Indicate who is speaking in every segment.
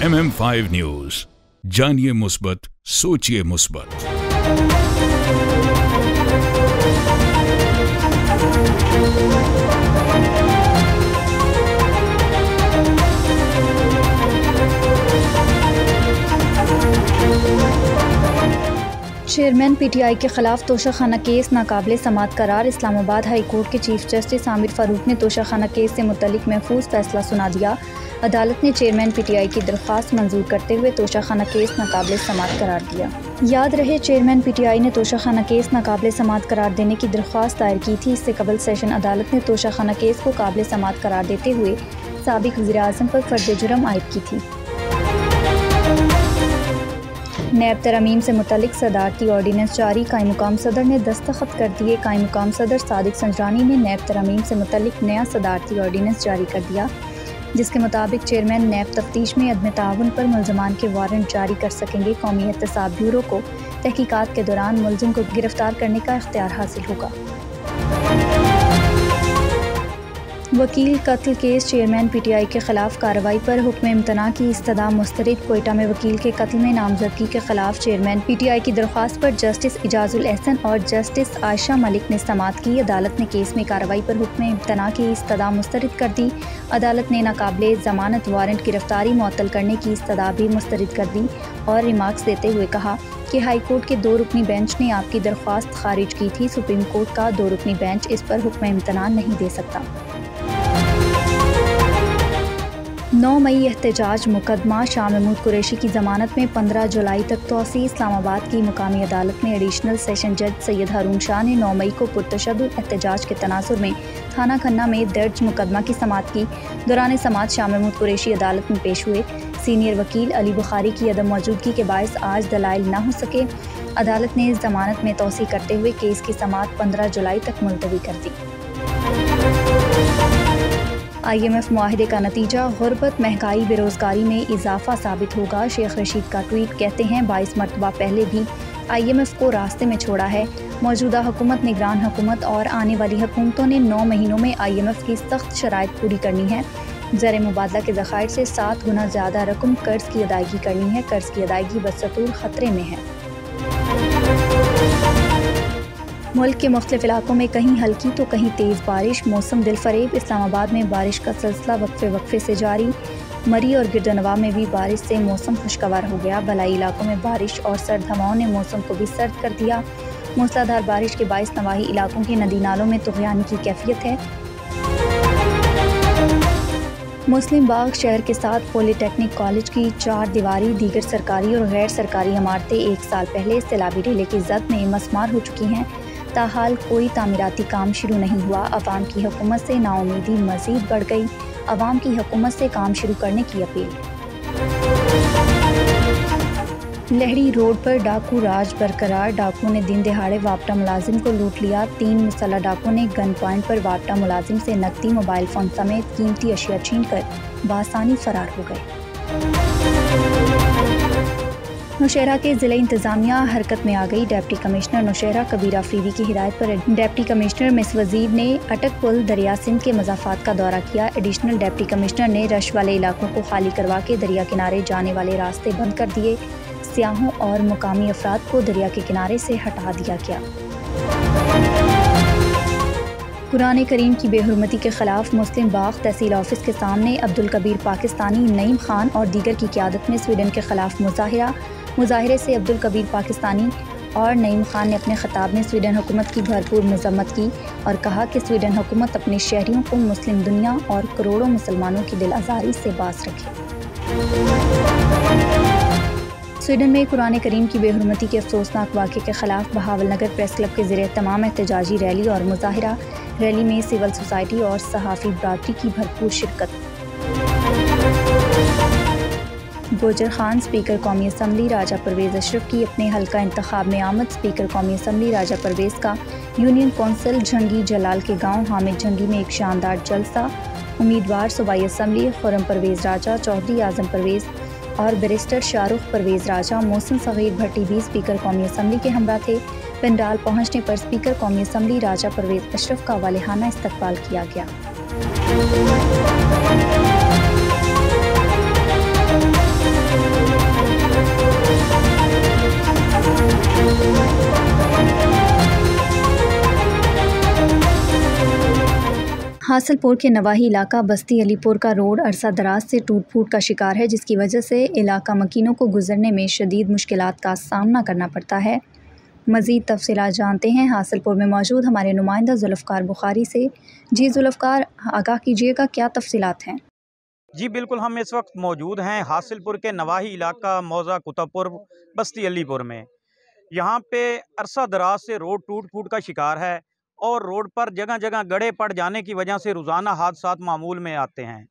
Speaker 1: MM5 news, जानिए मुस्बत, सोचिए मुस्बत।
Speaker 2: चेयरमैन पीटीआई के खिलाफ तोशाखाना केस नाकाबिले समाअत करार। इस्लामाबाद हाई कोर्ट के चीफ जस्टिस आमिर फारूक ने तोशाखाना केस से मुतल्लिक महफूज फैसला सुना दिया। अदालत ने चेयरमैन पीटीआई की दरख्वास्त मंजूर करते हुए तोशाखाना केस नाकाबिले समाअत करार दिया। याद रहे, चेयरमैन पीटीआई ने तोशाखाना केस नाकाबिले समाअत करार देने की दरख्वास्त दायर की थी। इससे कबल सेशन अदालत ने तोशाखाना केस को काबिले समाअत करार देते हुए साबिक वज़ीर-ए-आज़म पर फर्द जुर्म आयद की थी। नैब तरमीम से मुतल्लिक सदारती ऑर्डीनेंस जारी। कायम-मुक़ाम सदर ने दस्तखत कर दिए। कायम-मुक़ाम सदर सादिक संजरानी ने नैब तरमीम से मुतल्लिक नया सदारती ऑर्डीनेंस जारी कर दिया, जिसके मुताबिक चेयरमैन नैब तफ्तीश में अदम ताउन पर मुल्ज़मान के वारंट जारी कर सकेंगे। कौमी एहतसाब ब्यूरो को तहकीकात के दौरान मुल्ज़िम को गिरफ्तार करने का इख्तियार हासिल होगा। वकील कत्ल केस। चेयरमैन पीटीआई के खिलाफ कार्रवाई पर हुक्म इम्तना की इस्तदा मुस्तरद। कोयटा में वकील के कत्ल में नामजदगी के खिलाफ चेयरमैन पीटीआई की दरख्वास्त पर जस्टिस इजाजुल एहसन और जस्टिस आयशा मलिक ने समाअत की। अदालत ने केस में कार्रवाई पर हुक्म इम्तना की इस्तदा मुस्तरद कर दी। अदालत ने नाकाबिले ज़मानत वारंट गिरफ्तारी मुअत्तल करने की इस्तदा भी मुस्तरद कर दी और रिमार्क्स देते हुए कहा कि हाई कोर्ट के 2 रुकनी बेंच ने आपकी दरख्वास्त खारिज की थी। सुप्रीम कोर्ट का 2 रुकनी बेंच इस पर हुक्म इम्तना नहीं दे सकता। 9 मई एहतजाज मुकदमा। शाह महमूद कुरैशी की ज़मानत में 15 जुलाई तक तोसी। इस्लामाबाद की मुकामी अदालत में एडिशनल सेशन जज सैयद हारून शाह ने 9 मई को पुरतशद्दुद एहतजाज के तनासुर में थाना खन्ना में दर्ज मुकदमा की समाअत की। दौरान समाअत शाह महमूद कुरैशी अदालत में पेश हुए। सीनियर वकील अली बुखारी की अदम मौजूदगी के बायस आज दलाइल न हो सके। अदालत ने ज़मानत में तोसी करते हुए केस की समाअत 15 जुलाई तक मुलतवी कर दी। IMF मुआहिदे का नतीजा। गुर्बत, महंगाई, बेरोज़गारी में इजाफा साबित होगा। शेख रशीद का ट्वीट। कहते हैं 22 मरतबा पहले भी IMF को रास्ते में छोड़ा है। मौजूदा हुकूमत, निगरान हुकूमत और आने वाली हुकूमतों ने 9 महीनों में IMF की सख्त शराइत पूरी करनी है। ज़र मुबादला के ज़खायर से 7 गुना ज़्यादा रकम कर्ज की अदायगी करनी है। कर्ज की अदायगी बदस्तूर ख़तरे में है। मुल्क के मुख्तलिफ इलाकों में कहीं हल्की तो कहीं तेज़ बारिश। मौसम दिलफरेब। इस्लामाबाद में बारिश का सिलसिला वक्फे से जारी। मरी और गिरदनवा में भी बारिश से मौसम खुशगवार हो गया। बलाई इलाकों में बारिश और सर्द हवाओं ने मौसम को भी सर्द कर दिया। मूसलाधार बारिश के बायस नवाही इलाकों के नदी नालों में तुग़यानी की कैफियत है। मुस्लिम बाग शहर के साथ पॉलीटेक्निक कॉलेज की 4 दीवारी दीगर सरकारी और गैर सरकारी इमारतें 1 साल पहले सैलाबी ढेले की जद में मसमार हो चुकी हैं। ताहाल कोई तामीराती काम शुरू नहीं हुआ। अवाम की हुकूमत से नाउमीदी मज़ीद बढ़ गई। अवाम की हुकूमत से काम शुरू करने की अपील। लहड़ी रोड पर डाकू राज बरकरार। डाकू ने दिन दिहाड़े वापटा मुलाजिम को लूट लिया। 3 मुसल्लह डाकू ने गन पॉइंट पर वापटा मुलाजिम से नकदी, मोबाइल फ़ोन समेत कीमती अशिया छीन कर बासानी फरार हो गए। नौशहरा के ज़िला इंतज़ामिया हरकत में आ गई। डिप्टी कमिश्नर नौशहरा कबीर अफरीदी की हिदायत पर डिप्टी कमिश्नर मिस वजीर ने अटक पुल दरिया सिंध के मज़ाफ़ात का दौरा किया। एडिशनल डिप्टी कमिश्नर ने रश वाले इलाकों को खाली करवा के दरिया किनारे जाने वाले रास्ते बंद कर दिए। सियाहों और मुकामी अफराद को दरिया के किनारे से हटा दिया गया। कुरान करीम की बेहुरमती के खिलाफ मुस्लिम बाग तहसील ऑफिस के सामने अब्दुल कबीर पाकिस्तानी, नईम खान और दीगर की क़यादत में स्वीडन के खिलाफ मुजाहिरे से अब्दुल कबीर पाकिस्तानी और नईम खान ने अपने खिताब में स्वीडन हुकूमत की भरपूर मज़म्मत की और कहा कि स्वीडन हुकूमत अपने शहरियों को मुस्लिम दुनिया और करोड़ों मुसलमानों की दिल आज़ारी से बाज रखे। स्वीडन में कुरान करीम की बेहुरमती के अफसोसनाक वाक़े के खिलाफ बहावलनगर प्रेस क्लब के ज़रिए तमाम एहतजाजी रैली और मुजाहिरा। रैली में सिविल सोसाइटी और सहाफ़ी बरादरी की भरपूर शिरकत। गोजर खान स्पीकर कौमी असम्बली राजा परवेज़ अशरफ की अपने हल्का इंतखाब में आमद। स्पीकर कौमी असम्बली राजा परवेज़ का यूनियन कौंसिल झंगी जलाल के गांव हामिद झंगी में एक शानदार जलसा। उम्मीदवार सूबाई असम्बली खुर्रम परवेज़ राजा, चौधरी आज़म परवेज़ और बैरिस्टर शाहरुख परवेज़ राजा, मोहसिन सगीर भट्टी भी स्पीकर कौमी असम्बली के हमरा थे। पंडाल पहुँचने पर स्पीकर कौमी असम्बली राजा परवेज़ अशरफ का वालिहाना इस्तकबाल किया गया। हासिलपुर के नवाही इलाका बस्ती अलीपुर का रोड अरसा दराज से टूट फूट का शिकार है, जिसकी वजह से इलाका मकीनों को गुजरने में शदीद मुश्किलात का सामना करना पड़ता है। मज़ीद तफसीलात जानते हैं हासिलपुर में मौजूद हमारे नुमाइंदा जुल्फ़कार बुखारी से। जी जुल्फ़कार, आगाह कीजिएगा, क्या तफसीलात हैं?
Speaker 3: जी बिल्कुल, हम इस वक्त मौजूद हैं हासिलपुर के नवाही इलाका मौज़ा कुतुबपुर बस्ती अलीपुर में। यहाँ पे अरसा दराज से रोड टूट फूट का शिकार है और रोड पर जगह जगह गड्ढे पड़ जाने की वजह से रोज़ाना हादसात मामूल में आते हैं।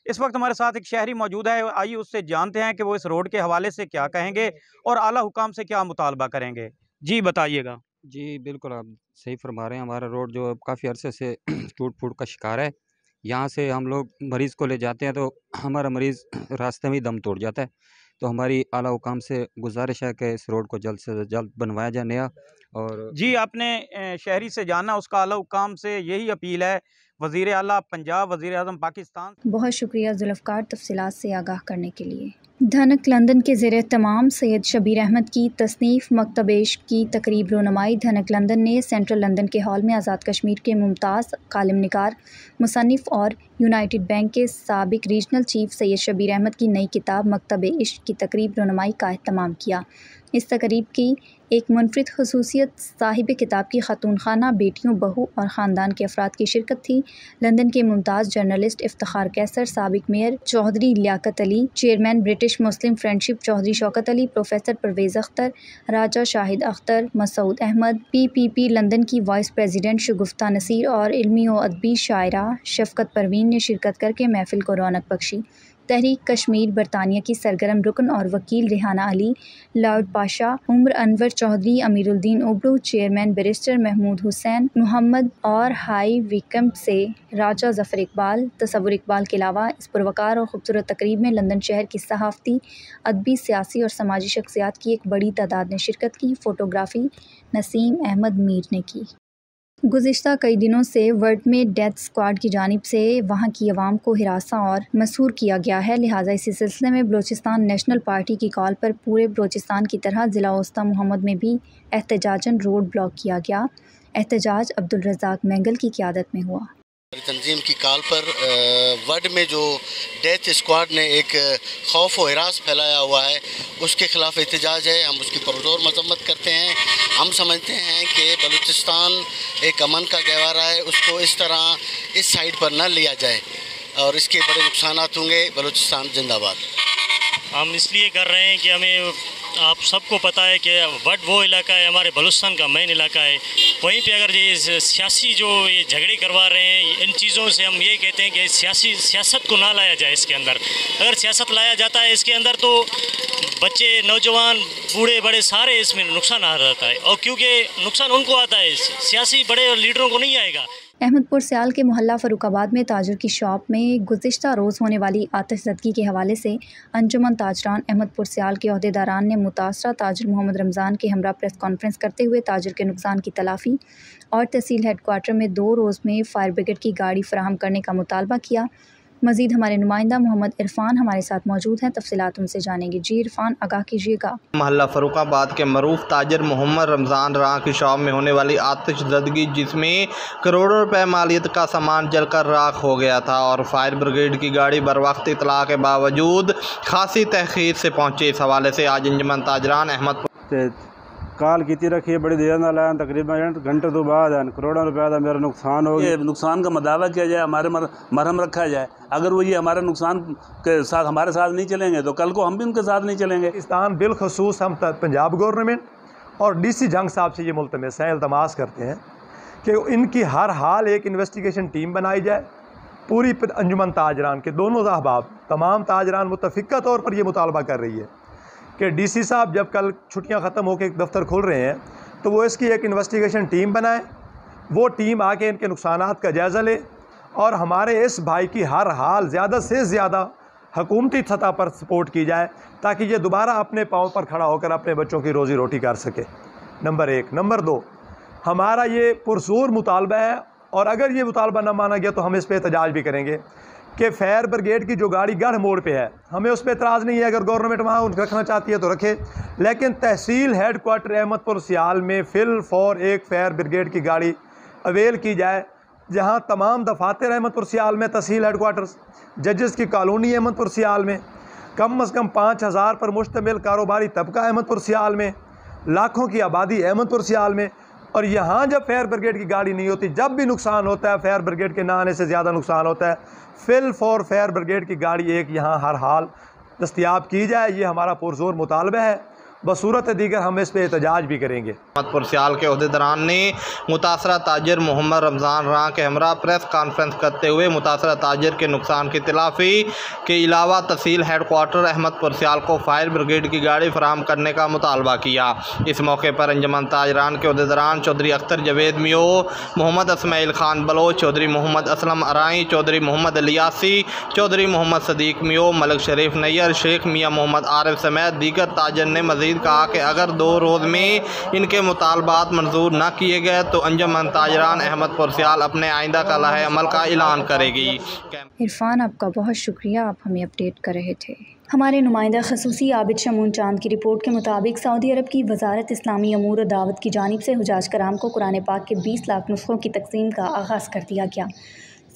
Speaker 3: इस वक्त हमारे साथ एक शहरी मौजूद है, आइए उससे जानते हैं कि वो इस रोड के हवाले से क्या कहेंगे और आला हुकाम से क्या मुतालबा करेंगे। जी बताइएगा।
Speaker 4: जी, बिल्कुल आप सही फरमा रहे हैं। हमारा रोड जो काफ़ी अरसे से टूट-फूट का शिकार है। यहाँ से हम लोग मरीज़ को ले जाते हैं तो हमारा मरीज़ रास्ते में ही दम तोड़ जाता है। तो हमारी आला हुकाम से गुज़ारिश है कि इस रोड को जल्द से जल्द बनवाया जाए नया। और
Speaker 3: जी आपने शहरी से जाना, उसका आला हुकाम से यही अपील है। वज़ीर आला पंजाब, वज़ीर आज़म पाकिस्तान।
Speaker 2: बहुत शुक्रिया जुल्फ़कार तफसीलात से आगाह करने के लिए। धनक लंदन के ज़ेर तमाम सैयद शबीर अहमद की तसनीफ़ मकतब इश्क की तकरीब रोनुमाई धनक लंदन ने सेंट्रल लंदन के हॉल में आज़ाद कश्मीर के मुमताज़ कालिम निगार, मुसन्निफ़ और यूनाइटेड बैंक के साबिक रीजनल चीफ सैयद शबीर अहमद की नई किताब मकतब इश्क की तकरीब रोनुमाई का एहतमाम किया। इस तकरीब की एक मुनफरिद खसूसियत साहिब किताब की खातून खाना, बेटियों, बहू और ख़ानदान के अफराद की शिरकत थी। लंदन के मुमताज़ जर्नलिस्ट इफ्तिखार कैसर, साबिक mayor Chaudhry Liaquat Ali, chairman British Muslim friendship Chaudhry Shaukat Ali, professor Parvez Akhtar, Raja Shahid Akhtar, Masood Ahmed, PPP London की वाइस प्रेसिडेंट शगुफ्ता नसीर और इल्मी व अदबी शायरा शफ़क़त परवीन ने शिरकत करके महफिल को रौनक बख्शी। तहरीक कश्मीर बरतानिया की सरगर्म रुकन और वकील रेहाना अली, लॉर्ड पाशा, उम्र अनवर चौधरी, अमीरुद्दीन उबरू, चेयरमैन बैरिस्टर महमूद हुसैन मोहम्मद और हाई विकम से राजा ज़फ़र इकबाल, तसव्वुर इकबाल के अलावा इस पुरवकार और खूबसूरत तकरीब में लंदन शहर की सहाफ़ती, अदबी, सियासी और समाजी शख्सियात की एक बड़ी तादाद ने शिरकत की। फ़ोटोग्राफ़ी नसीम अहमद मीर ने की। गुज़िश्ता कई दिनों से वर्ड में डेथ स्क्वाड की जानिब से वहाँ की आवाम को हिरासा और मसहूर किया गया है, लिहाजा इसी सिलसिले में बलूचिस्तान नेशनल पार्टी की कॉल पर पूरे बलूचिस्तान की तरह ज़िला औस्ता मोहम्मद में भी एहतजाजन रोड ब्लॉक किया गया। एहतजाज अब्दुल रज़ाक मैंगल की क़यादत में हुआ।
Speaker 5: तंजीम की कॉल पर वर्ड में जो डेथ स्क्वाड ने एक खौफ व हिरास फैलाया हुआ है उसके ख़िलाफ़ एहतजाज है। हम उसकी पुरज़ोर मज़म्मत करते हैं। हम समझते हैं कि बलूचिस्तान एक अमन का गहवारा है, उसको इस तरह इस साइड पर न लिया जाए और इसके बड़े नुकसानात होंगे। बलूचिस्तान जिंदाबाद।
Speaker 6: हम इसलिए कर रहे हैं कि हमें आप सबको पता है कि वट वो इलाका है, हमारे बलूचिस्तान का मेन इलाका है। वहीं पे अगर ये सियासी जो ये झगड़े करवा रहे हैं, इन चीज़ों से हम ये कहते हैं कि सियासत को ना लाया जाए इसके अंदर। अगर सियासत लाया जाता है इसके अंदर तो बच्चे, नौजवान, बूढ़े बड़े सारे इसमें नुकसान आ जाता है, और क्योंकि नुकसान उनको आता है, सियासी बड़े लीडरों को नहीं आएगा।
Speaker 2: अहमदपुर सियाल के मोहल्ला फ़रुखाबाद में ताजर की शॉप में गुज़िश्ता रोज़ होने वाली आतिशज़दगी के हवाले से अंजुमन ताजरान अहमदपुर सियाल के अहदेदारान ने मुतासरा ताजर मोहम्मद रमज़ान के हमरा प्रेस कॉन्फ्रेंस करते हुए ताजर के नुकसान की तलाफ़ी और तहसील हेडक्वार्टर में 2 रोज़ में फायर ब्रिगेड की गाड़ी फराहम करने का मुतालबा किया। मज़ीद हमारे नुमाइंदा मोहम्मद इरफान हमारे साथ मौजूद हैं, तफसीलात उनसे जानेंगे। जी इरफान, आगाह कीजिएगा।
Speaker 7: मोहल्ला फ़रुखाबाद के मरूफ ताजर मोहम्मद रमज़ान राह की शॉप में होने वाली आतिशज़दगी, जिसमें करोड़ों रुपए मालियत का सामान जलकर राख हो गया था और फायर ब्रिगेड की गाड़ी बरवक्त इतला के बावजूद खासी तहक़ीर से पहुँचे। इस हवाले से आज अंजुमन ताजरान अहमदपुर
Speaker 8: काल की रखी है, बड़ी देर ना लाया, तकरीबन घंटे तो बाद करोड़ों रुपया का मेरा नुकसान हो गया।
Speaker 9: नुकसान का मदावा किया जाए, हमारे मरहम रखा जाए। अगर वो ये हमारे नुकसान के साथ हमारे साथ नहीं चलेंगे तो कल को हम भी उनके साथ नहीं चलेंगे।
Speaker 10: पाकिस्तान बिलखसूस हम पंजाब गवर्नमेंट और DC जंग साहब से ये मुल्तमस हैं, इल्तमास करते हैं कि इनकी हर हाल एक इन्वेस्टिगेशन टीम बनाई जाए। पूरी अंजुमन ताजरान के दोनों अहबाब, तमाम ताजरान मुतफ़िक़ा तौर पर यह मुतालबा कर रही है कि DC साहब जब कल छुट्टियां ख़त्म होकर दफ्तर खुल रहे हैं तो वो इसकी एक इन्वेस्टिगेशन टीम बनाए। वो टीम आके इनके नुकसानात का जायज़ा ले और हमारे इस भाई की हर हाल ज़्यादा से ज़्यादा हुकूमती सतह पर सपोर्ट की जाए ताकि ये दोबारा अपने पाँव पर खड़ा होकर अपने बच्चों की रोज़ी रोटी कर सके। नंबर 1। नंबर 2, हमारा ये पुरज़ोर मुतालबा है और अगर ये मुतालबा न माना गया तो हम इस पर एहतजाज भी करेंगे कि फायर ब्रिगेड की जो गाड़ी गढ़ मोड़ पे है, हमें उस पर एतराज़ नहीं है। अगर गवर्नमेंट वहाँ रखना चाहती है तो रखे, लेकिन तहसील हेडक्वार्टर अहमदपुर सियाल में फ़िल फॉर एक फायर ब्रिगेड की गाड़ी अवेल की जाए जहाँ तमाम दफातर अहमदपुर सियाल में तहसील हेडकोार्टर्स, जजेस की कॉलोनी अहमदपुर सियाल में, कम अज़ कम 5000 पर मुश्तमिल कारोबारी तबका अहमदपुर सियाल में, लाखों की आबादी अहमदपुर सियाल में। और यहाँ जब फायर ब्रिगेड की गाड़ी नहीं होती, जब भी नुकसान होता है फायर ब्रिगेड के ना आने से ज़्यादा नुकसान होता है, फिल फॉर फायर ब्रिगेड की गाड़ी एक यहाँ हर हाल दस्तयाब की जाए, ये हमारा पुरजोर मुतालबा है। बसूरत दीगर हम इस पर एहतजाज भी करेंगे।
Speaker 7: अहमदपुर सियाल के अहदेदारान ने मुतासरा ताजिर मोहम्मद रमज़ान रां के हमरा प्रेस कॉन्फ्रेंस करते हुए मुतासरा ताजिर के नुकसान की तलाफ़ी के अलावा तहसील हेडकोार्टर अहमदपुर सियाल को फायर ब्रिगेड की गाड़ी फराहम करने का मुतालबा किया। इस मौके पर अंजुमन ताजरान के अहदेदारान चौधरी अख्तर जवेद मियो, मोहम्मद इस्माइल खान बलोच, चौधरी मोहम्मद असलम अराई, चौधरी मोहम्मद लियासी, चौधरी मोहम्मद सदीक मियो, मलिक शरीफ नैयर, शेख मियाँ मोहम्मद आरिफ समेत दीगर ताजर ने मज़ीद कहा कि अगर 2 रोज़ में इनके मुतालबात मंजूर न किए गए तो अंजुमन ताजरान अहमदपुर सियाल अपने आइंदा का लाहे अमल का ऐलान करेगी।
Speaker 2: इरफान, आपका बहुत शुक्रिया, आप हमें अपडेट कर रहे थे। हमारे नुमाइंदा खसूसी आबिद शमून चांद की रिपोर्ट के मुताबिक सऊदी अरब की वजारत इस्लामी अमूर और दावत की जानिब से हुजाज कराम को कुरान पाक के 20 लाख नुस्खों की तकसीम का आगाज़ कर दिया गया।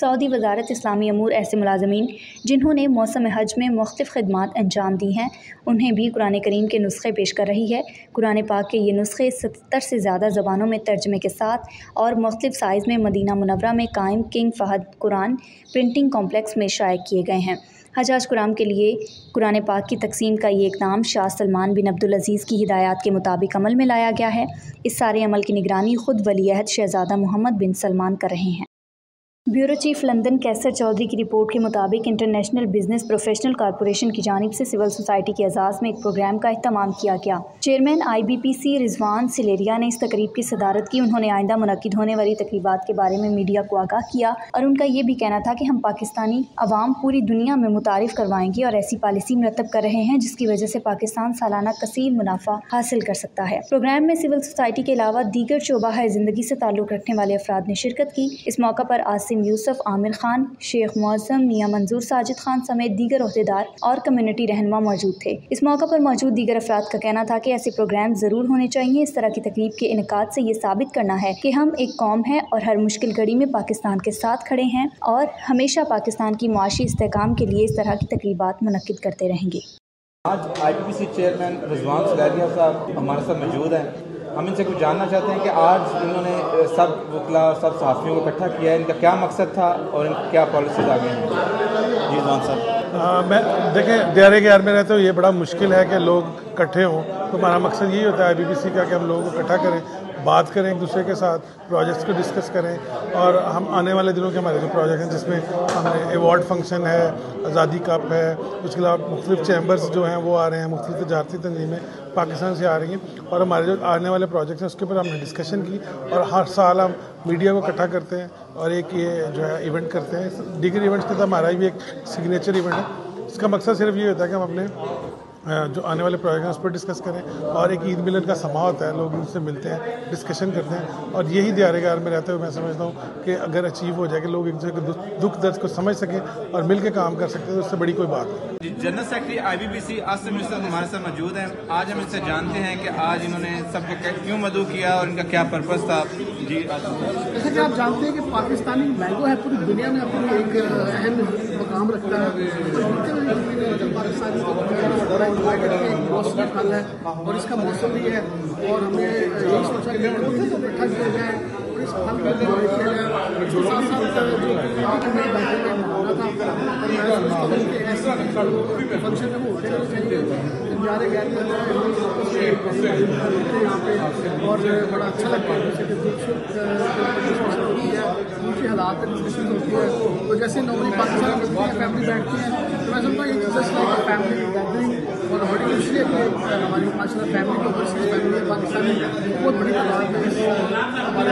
Speaker 2: सऊदी वजारत इस्लामी अमूर ऐसे मुलाजमीन जिन्होंने मौसम हज में मुख्तलिफ़ खदमात अंजाम दी हैं, उन्हें भी कुरान करीम के नुस्खे पेश कर रही है। कुरान पाक के ये नुस्खे 70 से ज़्यादा ज़बानों में तर्जमे के साथ और मुख्तलिफ़ साइज़ में मदीना मुनव्वरा में कायम King Fahd Quran printing complex में शाया किए गए हैं। हजाज कुराम के लिए कुरान पाक की तकसीम का ये इक़दाम शाह सलमान बिन अब्दुल अज़ीज़ की हिदायत के मुताबिक अमल में लाया गया है। इस सारे अमल की निगरानी ख़ुद वलीअहद शहज़ादा मोहम्मद बिन सलमान कर रहे हैं। ब्यूरो चीफ लंदन कैसर चौधरी की रिपोर्ट के मुताबिक इंटरनेशनल बिजनेस प्रोफेशनल कॉरपोरेशन की जानिब से सिविल सोसाइटी के एजाज़ में एक प्रोग्राम का अहतमाम किया गया। चेयरमैन IBPC रिजवान सिलेरिया ने इस तकरीब की सदारत की। उन्होंने आइंदा मुनक्किद होने वाली तकरीबात के बारे में मीडिया को आगाह किया और उनका ये भी कहना था कि हम पाकिस्तानी अवाम पूरी दुनिया में मुतारिफ करवाएंगे और ऐसी पॉलिसी मरतब कर रहे हैं जिसकी वजह से पाकिस्तान सालाना कसीर मुनाफा हासिल कर सकता है। प्रोग्राम में सिविल सोसाइटी के अलावा दीगर शोबा ज़िंदगी से ताल्लुक़ रखने वाले अफराद ने शिरकत की। इस मौका पर आसिम यूसुफ, आमिर खान, शेख मौसम, मियाँ मंजूर साजिद खान समेत दीगर ओहदेदार और कम्युनिटी रहनुमा मौजूद थे। इस मौका पर मौजूद दीगर अफराद का कहना था कि ऐसे प्रोग्राम ज़रूर होने चाहिए। इस तरह की तकरीब के इनेकाद से ये साबित करना है कि हम एक कौम हैं और हर मुश्किल घड़ी में पाकिस्तान के साथ खड़े हैं और हमेशा पाकिस्तान की मुआशी इस्तेहकाम के लिए इस तरह की तकरीबात मुनक्किद करते रहेंगे।
Speaker 11: आज IBPC चेयरमैन रिजवान सिलेरिया साहब हमारे साथ मौजूद हैं। हम इनसे कुछ जानना चाहते हैं कि आज इन्होंने सब वकला, सब सहाफ़ियों को इकट्ठा किया है, इनका क्या मकसद था और इनकी क्या पॉलिसीज आगे हैं? जी रिजवान साहब।
Speaker 12: मैं देखें, दायरे के यार में रहते हो ये बड़ा मुश्किल है कि लोग इकट्ठे हों, तो हमारा मकसद यही होता है IBPC का कि हम लोगों को इकट्ठा करें, बात करें एक दूसरे के साथ, प्रोजेक्ट्स को डिस्कस करें और हम आने वाले दिनों के हमारे जो प्रोजेक्ट हैं जिसमें हमने अवार्ड फंक्शन है, आज़ादी कप है, उसके अलावा मुख्तलिफ चैम्बर्स जो हैं वो आ रहे हैं, मुख्तलिफ तजारती तंजीमें पाकिस्तान से आ रही हैं और हमारे जो आने वाले प्रोजेक्ट्स हैं उसके ऊपर हमने डिस्कशन की और हर साल हम मीडिया को इकट्ठा करते हैं और एक ये जो है इवेंट करते हैं। दीगर इवेंट्स के साथ हमारा भी एक सिग्नेचर इवेंट है। इसका मकसद सिर्फ ये होता है कि हम अपने जो आने वाले प्रोजेक्ट हैं उस पर डिस्कस करें और एक ईद मिलन का समा होता है, लोग उनसे मिलते हैं, डिस्कशन करते हैं और यही दायरेदार में रहते हुए मैं समझता हूँ कि अगर अचीव हो जाए कि लोग एक दूसरे के दुख दर्द को समझ सकें और मिल के काम कर सकते हैं तो उससे बड़ी कोई बात नहीं।
Speaker 11: General secretary IBPC Asim Yusuf हमारे साथ मौजूद हैं। आज हम इनसे जानते हैं कि आज इन्होंने सबको क्यों मदऊ किया और इनका क्या पर्पज़ था। जी,
Speaker 13: जैसे कि आप जानते हैं कि पाकिस्तानी मैंगो है पूरी दुनिया में अपनी एक अहम मकाम रखता है। मौसमी फल है और इसका मौसम भी है और हमने यही सोचा कि इकट्ठा किया जाए और इस फल को किया जाए। 6-7 साल तक जो फंक्शन है वो होते रहने चाहिए, नज़ारे गैर यहाँ पे और बड़ा अच्छा लगता है। जैसे डिस्कशन होती है, उनके हालात पर डिस्कशन होती है, तो जैसे नॉर्मली पाकिस्तान में फैमिली बैठती है तो मैं समझता हूँ एक जस्ट लाइक फैमिली गैदरिंग और बड़ी खुशी है कि हमारी माशाल्लाह फैमिली को फैमिली है पाकिस्तानी बहुत बड़ी तादाद में हमारे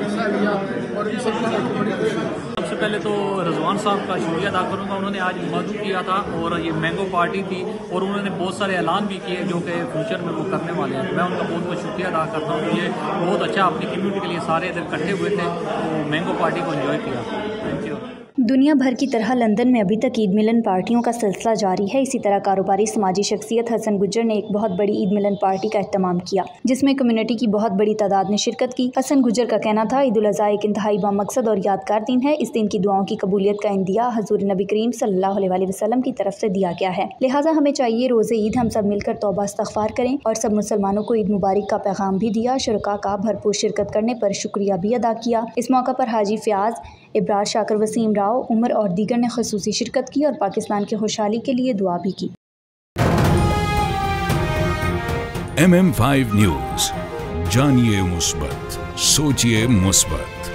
Speaker 13: हिस्सा लिया और इन सब बड़ी खुशी।
Speaker 14: सबसे पहले तो रिजवान साहब का शुक्रिया अदा करूँगा, उन्होंने आज मदऊ किया था और ये मैंगो पार्टी थी और उन्होंने बहुत सारे ऐलान भी किए जो कि फ्यूचर में वो करने वाले हैं। मैं उनका बहुत बहुत शुक्रिया अदा करता हूँ। ये बहुत अच्छा अपनी कम्युनिटी के लिए सारे इधर इकट्ठे हुए थे तो मैंगो पार्टी को एंजॉय किया। Thank you.
Speaker 2: दुनिया भर की तरह लंदन में अभी तक ईद मिलन पार्टियों का सिलसिला जारी है। इसी तरह कारोबारी समाजी शख्सियत हसन गुज्जर ने एक बहुत बड़ी ईद मिलन पार्टी का एहतमाम किया, जिसमें कम्युनिटी की बहुत बड़ी तादाद ने शिरकत की। हसन गुज्जर का कहना था, ईद उल अज़हा एक इंतहाई बामकसद और यादगार दिन है। इस दिन की दुआओं की कबूलियत का इंदिया हजूर नबी करीम सल्लल्लाहु अलैहि वसल्लम की तरफ से दिया गया है। लिहाजा हमें चाहिए रोज़े ईद हम सब मिलकर तौबा इस्तग़फ़ार करें और सब मुसलमानों को ईद मुबारक का पैगाम भी दिया। शुरका का भरपूर शिरकत करने पर शुक्रिया भी अदा किया। इस मौका पर हाजी फ़याज़, इब्रार शाकर, वसीम राव, उमर और दीगर ने ख़ुसूसी शिरकत की और पाकिस्तान की खुशहाली के लिए दुआ भी की।
Speaker 1: MM5 न्यूज़, जानिए मुस्बत, सोचिए मुस्बत।